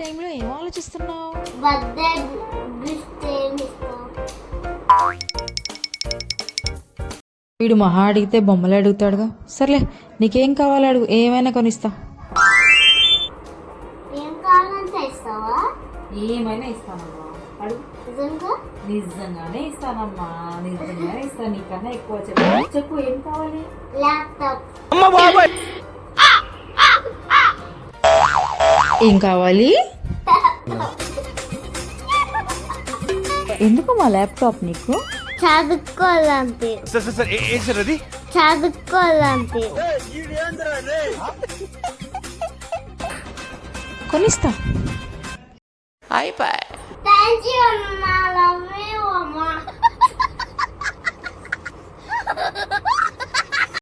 టైంలో ఏం ఆలోచిస్తున్నావు? బర్త్డే గిఫ్ట్ ఏమి ఇస్తావు? వీడు మహా అడిగితే బొమ్మలు అడుగుతాడుగా. సర్లే, నీకేం కావాలి అడుగు, ఏమైనా కొనిస్తా. ఏం కావాలంటే ఇస్తావా? ఏమైనా ఇస్తానమ్మా, అడుగు. నిజంగా? నిజంగానే ఇస్తానమ్మా, నిజంగానే ఇస్తాను. నీకన్నా ఎక్కువ చెప్పు. చెప్పు, ఏం కావాలి? ల్యాప్టాప్. ఏం కావాలి? ఎందుకు మా ల్యాప్టాప్ నీకు? చదువుకోవాలంటే. చదువుకోవాలంటే కొనిస్తా. థ్యాంక్ యూ అమ్మా. లవ్ యూ అమ్మా.